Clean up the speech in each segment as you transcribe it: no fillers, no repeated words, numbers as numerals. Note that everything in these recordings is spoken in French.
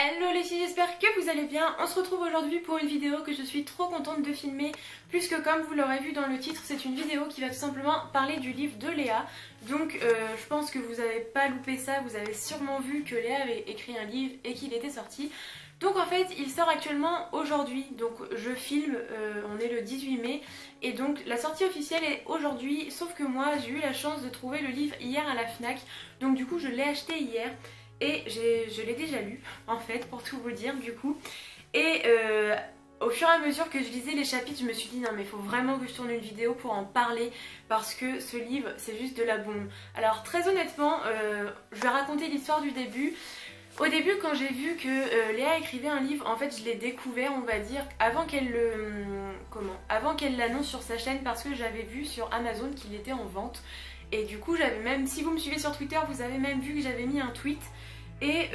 Hello les filles, j'espère que vous allez bien. On se retrouve aujourd'hui pour une vidéo que je suis trop contente de filmer, puisque comme vous l'aurez vu dans le titre, c'est une vidéo qui va tout simplement parler du livre de Léa. Donc je pense que vous n'avez pas loupé ça, vous avez sûrement vu que Léa avait écrit un livre et qu'il était sorti. Donc en fait il sort actuellement aujourd'hui, donc je filme, on est le 18 mai et donc la sortie officielle est aujourd'hui, sauf que moi j'ai eu la chance de trouver le livre hier à la FNAC, donc du coup je l'ai acheté hier. Et je l'ai déjà lu, en fait, pour tout vous dire, du coup. Et au fur et à mesure que je lisais les chapitres, je me suis dit non mais il faut vraiment que je tourne une vidéo pour en parler, parce que ce livre, c'est juste de la bombe. Alors très honnêtement, je vais raconter l'histoire du début. Au début, quand j'ai vu que Léa écrivait un livre, en fait je l'ai découvert, on va dire, avant qu'elle avant qu'elle l'annonce sur sa chaîne, parce que j'avais vu sur Amazon qu'il était en vente. Et du coup, j'avais même, si vous me suivez sur Twitter, vous avez même vu que j'avais mis un tweet. Et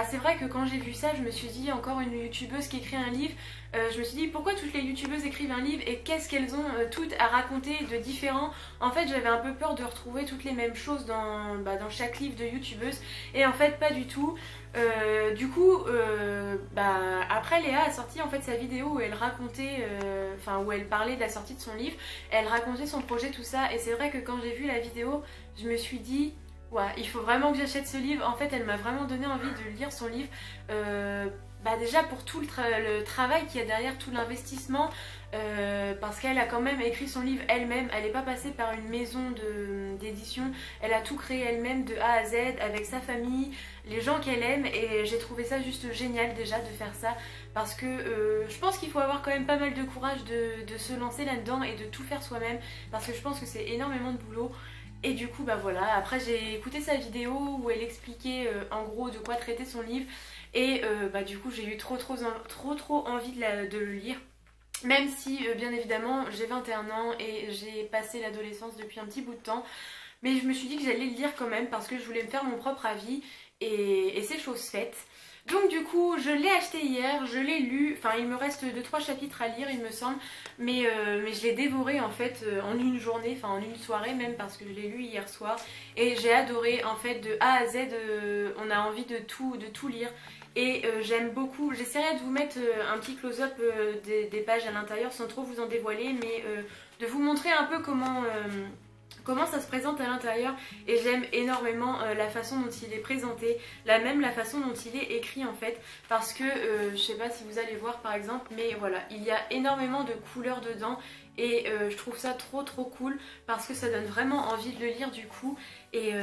c'est vrai que quand j'ai vu ça, je me suis dit, encore une youtubeuse qui écrit un livre, je me suis dit pourquoi toutes les youtubeuses écrivent un livre et qu'est-ce qu'elles ont toutes à raconter de différent. En fait j'avais un peu peur de retrouver toutes les mêmes choses dans chaque livre de youtubeuse, et en fait pas du tout. Après Léa a sorti en fait sa vidéo où elle racontait, où elle parlait de la sortie de son livre, elle racontait son projet, tout ça, et c'est vrai que quand j'ai vu la vidéo, je me suis dit ouais, il faut vraiment que j'achète ce livre. En fait elle m'a vraiment donné envie de lire son livre, déjà pour tout le travail qu'il y a derrière, tout l'investissement, parce qu'elle a quand même écrit son livre elle-même, elle n'est pas passée par une maison d'édition, elle a tout créé elle-même de A à Z avec sa famille, les gens qu'elle aime, et j'ai trouvé ça juste génial déjà de faire ça, parce que je pense qu'il faut avoir quand même pas mal de courage de se lancer là-dedans et de tout faire soi-même, parce que je pense que c'est énormément de boulot. Et du coup voilà, après j'ai écouté sa vidéo où elle expliquait en gros de quoi traitait son livre, et du coup j'ai eu trop envie de le lire. Même si bien évidemment j'ai 21 ans et j'ai passé l'adolescence depuis un petit bout de temps, mais je me suis dit que j'allais le lire quand même parce que je voulais me faire mon propre avis, et c'est chose faite. Donc du coup je l'ai acheté hier, je l'ai lu, enfin il me reste 2-3 chapitres à lire il me semble, mais je l'ai dévoré en fait en une journée, enfin en une soirée même, parce que je l'ai lu hier soir et j'ai adoré en fait de A à Z, on a envie de tout lire. Et j'aime beaucoup, j'essaierai de vous mettre un petit close-up des pages à l'intérieur sans trop vous en dévoiler, mais de vous montrer un peu comment ça se présente à l'intérieur. Et j'aime énormément la façon dont il est présenté, la façon dont il est écrit en fait, parce que je sais pas si vous allez voir par exemple, mais voilà, il y a énormément de couleurs dedans, et je trouve ça trop cool parce que ça donne vraiment envie de le lire du coup. Et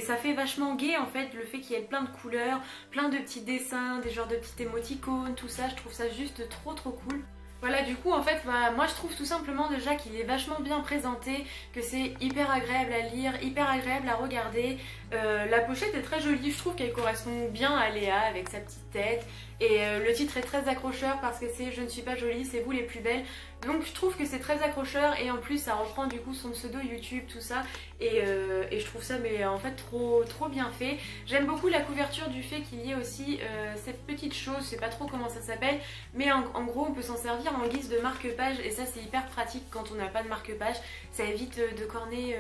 ça fait vachement gai en fait, le fait qu'il y ait plein de couleurs, plein de petits dessins, des genres de petites émoticônes, tout ça, je trouve ça juste trop cool. Voilà, du coup en fait moi je trouve tout simplement déjà qu'il est vachement bien présenté, que c'est hyper agréable à lire, hyper agréable à regarder. La pochette est très jolie, je trouve qu'elle correspond bien à Léa avec sa petite tête, et le titre est très accrocheur parce que c'est "Je ne suis pas jolie, c'est vous les plus belles", donc je trouve que c'est très accrocheur, et en plus ça reprend du coup son pseudo YouTube, tout ça, et je trouve ça mais en fait trop bien fait. J'aime beaucoup la couverture, du fait qu'il y ait aussi cette petite chose, je sais pas trop comment ça s'appelle, mais en gros on peut s'en servir en guise de marque-page, et ça c'est hyper pratique quand on n'a pas de marque-page, ça évite de corner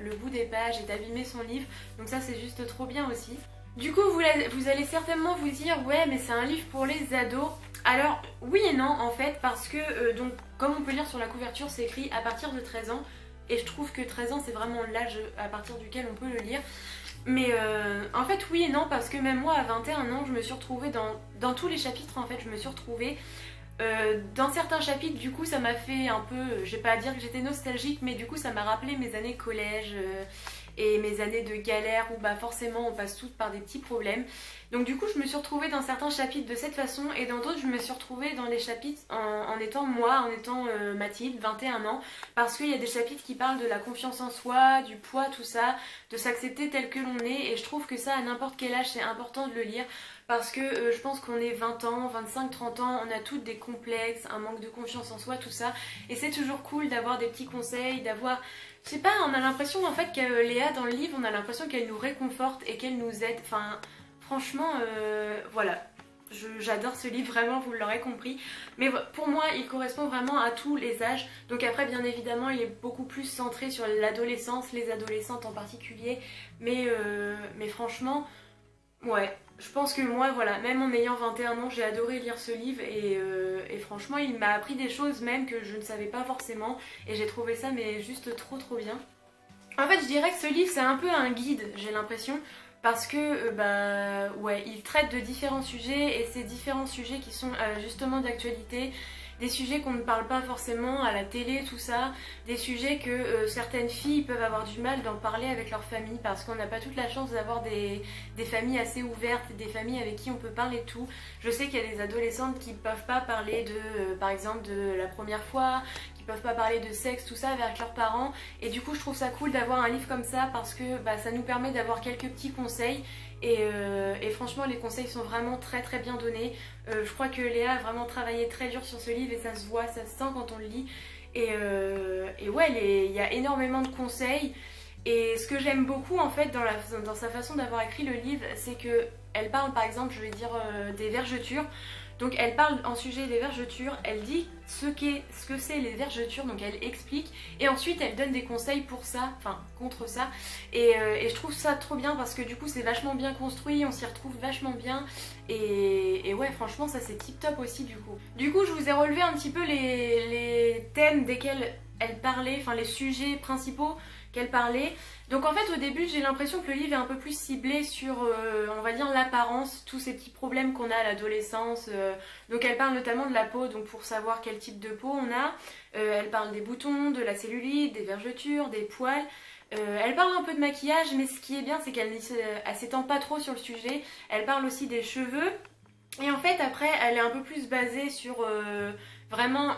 le bout des pages et d'abîmer son livre, donc ça c'est juste trop bien aussi. Du coup vous allez certainement vous dire ouais mais c'est un livre pour les ados. Alors oui et non en fait, parce que donc comme on peut lire sur la couverture, c'est écrit à partir de 13 ans, et je trouve que 13 ans c'est vraiment l'âge à partir duquel on peut le lire. Mais en fait oui et non, parce que même moi à 21 ans je me suis retrouvée dans tous les chapitres, en fait je me suis retrouvée dans certains chapitres. Du coup ça m'a fait un peu, je vais pas dire que j'étais nostalgique, mais du coup ça m'a rappelé mes années collège et mes années de galère où forcément on passe toutes par des petits problèmes. Donc du coup je me suis retrouvée dans certains chapitres de cette façon, et dans d'autres je me suis retrouvée dans les chapitres en étant moi, en étant Mathilde, 21 ans, parce qu'il y a des chapitres qui parlent de la confiance en soi, du poids, tout ça, de s'accepter tel que l'on est, et je trouve que ça à n'importe quel âge c'est important de le lire, parce que je pense qu'on est 20 ans, 25, 30 ans, on a toutes des complexes, un manque de confiance en soi, tout ça, et c'est toujours cool d'avoir des petits conseils, d'avoir... Je sais pas, on a l'impression en fait que Léa dans le livre, on a l'impression qu'elle nous réconforte et qu'elle nous aide, enfin franchement voilà. J'adore ce livre, vraiment, vous l'aurez compris. Mais pour moi, il correspond vraiment à tous les âges. Donc après, bien évidemment, il est beaucoup plus centré sur l'adolescence, les adolescentes en particulier. Mais franchement, Ouais, je pense que moi, voilà, même en ayant 21 ans, j'ai adoré lire ce livre et franchement, il m'a appris des choses même que je ne savais pas forcément et j'ai trouvé ça mais juste trop bien. En fait, je dirais que ce livre, c'est un peu un guide, j'ai l'impression, parce que, bah, ouais, il traite de différents sujets et ces différents sujets qui sont justement d'actualité, des sujets qu'on ne parle pas forcément à la télé, tout ça, des sujets que certaines filles peuvent avoir du mal d'en parler avec leur famille parce qu'on n'a pas toute la chance d'avoir des familles assez ouvertes, des familles avec qui on peut parler de tout. Je sais qu'il y a des adolescentes qui ne peuvent pas parler de, par exemple, de la première fois, qui peuvent pas parler de sexe, tout ça avec leurs parents et du coup je trouve ça cool d'avoir un livre comme ça parce que bah, ça nous permet d'avoir quelques petits conseils et franchement les conseils sont vraiment très bien donnés. Je crois que Léa a vraiment travaillé très dur sur ce livre et ça se voit, ça se sent quand on le lit et ouais il y a énormément de conseils et ce que j'aime beaucoup en fait dans sa façon d'avoir écrit le livre c'est que elle parle par exemple je vais dire des vergetures. Donc elle parle en sujet des vergetures, elle dit ce que c'est les vergetures, donc elle explique et ensuite elle donne des conseils pour ça, enfin contre ça et je trouve ça trop bien parce que du coup c'est vachement bien construit, on s'y retrouve vachement bien et ouais franchement ça c'est tip top aussi du coup. Du coup je vous ai relevé un petit peu les thèmes desquels elle parlait, enfin les sujets principaux qu'elle parlait. Donc en fait au début j'ai l'impression que le livre est un peu plus ciblé sur on va dire l'apparence, tous ces petits problèmes qu'on a à l'adolescence. Donc elle parle notamment de la peau, donc pour savoir quel type de peau on a. Elle parle des boutons, de la cellulite, des vergetures, des poils. Elle parle un peu de maquillage mais ce qui est bien c'est qu'elle s'étend pas trop sur le sujet. Elle parle aussi des cheveux. Et en fait après elle est un peu plus basée sur vraiment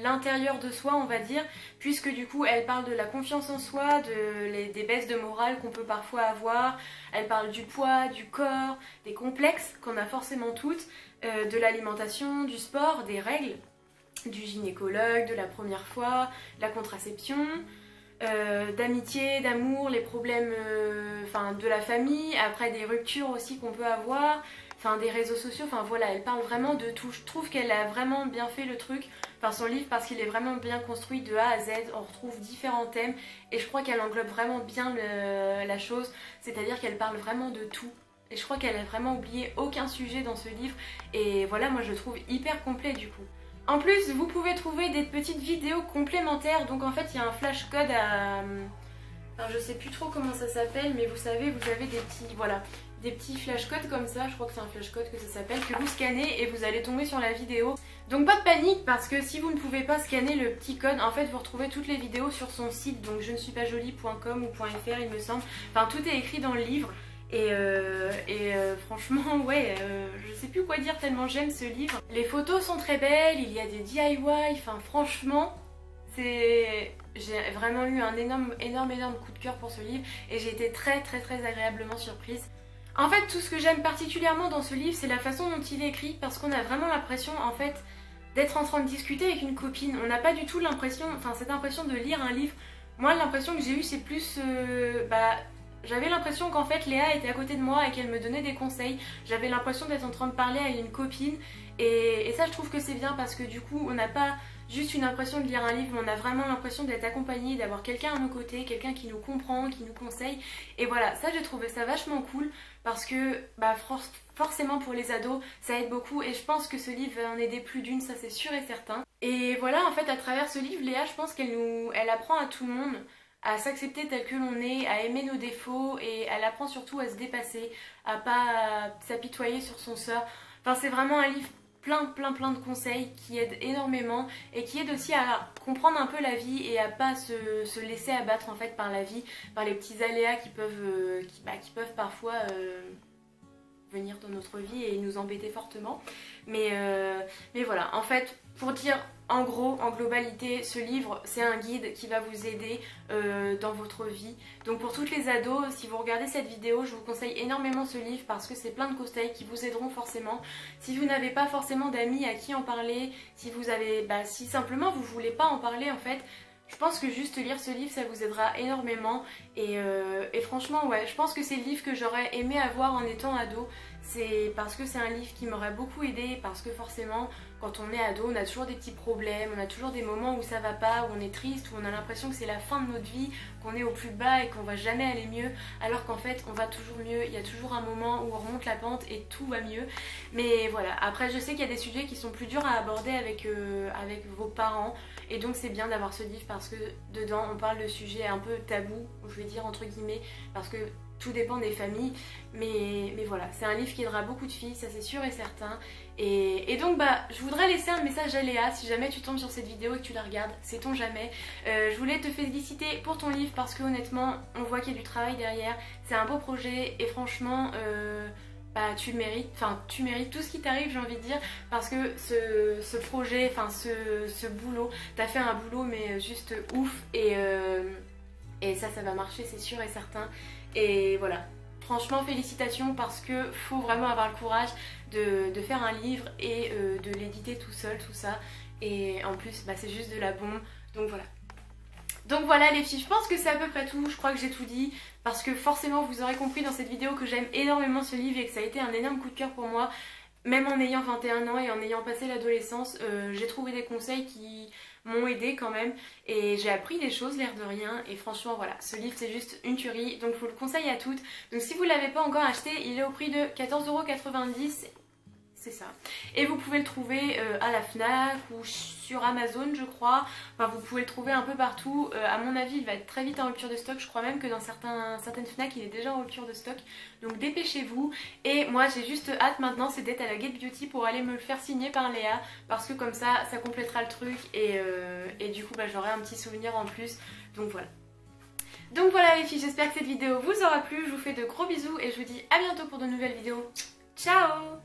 l'intérieur de soi on va dire puisque du coup elle parle de la confiance en soi, des baisses de morale qu'on peut parfois avoir, elle parle du poids, du corps, des complexes qu'on a forcément toutes, de l'alimentation, du sport, des règles, du gynécologue, de la première fois, de la contraception, d'amitié, d'amour, les problèmes de la famille, après des ruptures aussi qu'on peut avoir, enfin des réseaux sociaux, enfin voilà, elle parle vraiment de tout. Je trouve qu'elle a vraiment bien fait le truc, enfin son livre parce qu'il est vraiment bien construit de A à Z, on retrouve différents thèmes et je crois qu'elle englobe vraiment bien la chose, c'est-à-dire qu'elle parle vraiment de tout. Et je crois qu'elle a vraiment oublié aucun sujet dans ce livre et voilà, moi je le trouve hyper complet du coup. En plus, vous pouvez trouver des petites vidéos complémentaires, donc en fait il y a un flash code à... Enfin, je sais plus trop comment ça s'appelle, mais vous savez, vous avez des petits, voilà, des petits flash codes comme ça, je crois que c'est un flash code que ça s'appelle, que vous scannez et vous allez tomber sur la vidéo. Donc pas de panique parce que si vous ne pouvez pas scanner le petit code, en fait vous retrouvez toutes les vidéos sur son site, donc je ne suis pas jolie.com ou .fr il me semble, enfin tout est écrit dans le livre. Et franchement ouais je sais plus quoi dire tellement j'aime ce livre. Les photos sont très belles, il y a des DIY, enfin franchement j'ai vraiment eu un énorme coup de cœur pour ce livre et j'ai été très agréablement surprise. En fait tout ce que j'aime particulièrement dans ce livre c'est la façon dont il est écrit parce qu'on a vraiment l'impression en fait d'être en train de discuter avec une copine. On n'a pas du tout l'impression, enfin cette impression de lire un livre. Moi l'impression que j'ai eue c'est plus j'avais l'impression qu'en fait Léa était à côté de moi et qu'elle me donnait des conseils. J'avais l'impression d'être en train de parler à une copine et ça je trouve que c'est bien parce que du coup on n'a pas juste une impression de lire un livre, mais on a vraiment l'impression d'être accompagné, d'avoir quelqu'un à nos côtés, quelqu'un qui nous comprend, qui nous conseille. Et voilà, ça j'ai trouvé ça vachement cool parce que forcément pour les ados ça aide beaucoup et je pense que ce livre va en aider plus d'une, ça c'est sûr et certain. Et voilà en fait à travers ce livre Léa je pense elle apprend à tout le monde à s'accepter tel que l'on est, à aimer nos défauts et elle apprend surtout à se dépasser, à pas s'apitoyer sur son sort. Enfin c'est vraiment un livre plein de conseils qui aident énormément et qui aident aussi à comprendre un peu la vie et à pas se laisser abattre en fait par la vie, par les petits aléas qui peuvent parfois venir dans notre vie et nous embêter fortement. Mais voilà, en fait, pour dire en gros, en globalité, ce livre, c'est un guide qui va vous aider dans votre vie. Donc pour toutes les ados, si vous regardez cette vidéo, je vous conseille énormément ce livre parce que c'est plein de conseils qui vous aideront forcément. Si vous n'avez pas forcément d'amis à qui en parler, si vous avez, si simplement vous voulez pas en parler en fait, je pense que juste lire ce livre ça vous aidera énormément et franchement ouais je pense que c'est le livre que j'aurais aimé avoir en étant ado. c'est parce que c'est un livre qui m'aurait beaucoup aidé, parce que forcément quand on est ado on a toujours des petits problèmes, on a toujours des moments où ça va pas, où on est triste, où on a l'impression que c'est la fin de notre vie, qu'on est au plus bas et qu'on va jamais aller mieux, alors qu'en fait on va toujours mieux, il y a toujours un moment où on remonte la pente et tout va mieux. Mais voilà, après je sais qu'il y a des sujets qui sont plus durs à aborder avec vos parents, et donc c'est bien d'avoir ce livre parce que dedans on parle de sujets un peu tabous, je vais dire entre guillemets, parce que tout dépend des familles, mais voilà, c'est un livre qui aidera beaucoup de filles, ça c'est sûr et certain. Et donc bah je voudrais laisser un message à Léa si jamais tu tombes sur cette vidéo et que tu la regardes, sait-on jamais. Je voulais te féliciter pour ton livre parce que honnêtement on voit qu'il y a du travail derrière, c'est un beau projet et franchement bah, tu le mérites, enfin tu mérites tout ce qui t'arrive, j'ai envie de dire, parce que ce projet, enfin ce boulot, t'as fait un boulot mais juste ouf, et ça va marcher, c'est sûr et certain. Et voilà, franchement félicitations, parce que faut vraiment avoir le courage de faire un livre et de l'éditer tout seul, tout ça. Et en plus bah, c'est juste de la bombe, donc voilà. Donc voilà les filles, je pense que c'est à peu près tout, je crois que j'ai tout dit, parce que forcément vous aurez compris dans cette vidéo que j'aime énormément ce livre et que ça a été un énorme coup de cœur pour moi. Même en ayant 21 ans et en ayant passé l'adolescence, j'ai trouvé des conseils qui m'ont aidé quand même, et j'ai appris des choses l'air de rien, et franchement voilà, ce livre c'est juste une tuerie, donc je vous le conseille à toutes. Donc si vous ne l'avez pas encore acheté, il est au prix de 14,90 €. C'est ça. Et vous pouvez le trouver à la FNAC ou sur Amazon je crois. Enfin vous pouvez le trouver un peu partout. À mon avis il va être très vite en rupture de stock. Je crois même que dans certaines FNAC il est déjà en rupture de stock. Donc dépêchez-vous. Et moi j'ai juste hâte maintenant, c'est d'être à la Get Beauty pour aller me le faire signer par Léa. Parce que comme ça complétera le truc. Et du coup bah, j'aurai un petit souvenir en plus. Donc voilà. Donc voilà les filles, j'espère que cette vidéo vous aura plu. Je vous fais de gros bisous et je vous dis à bientôt pour de nouvelles vidéos. Ciao!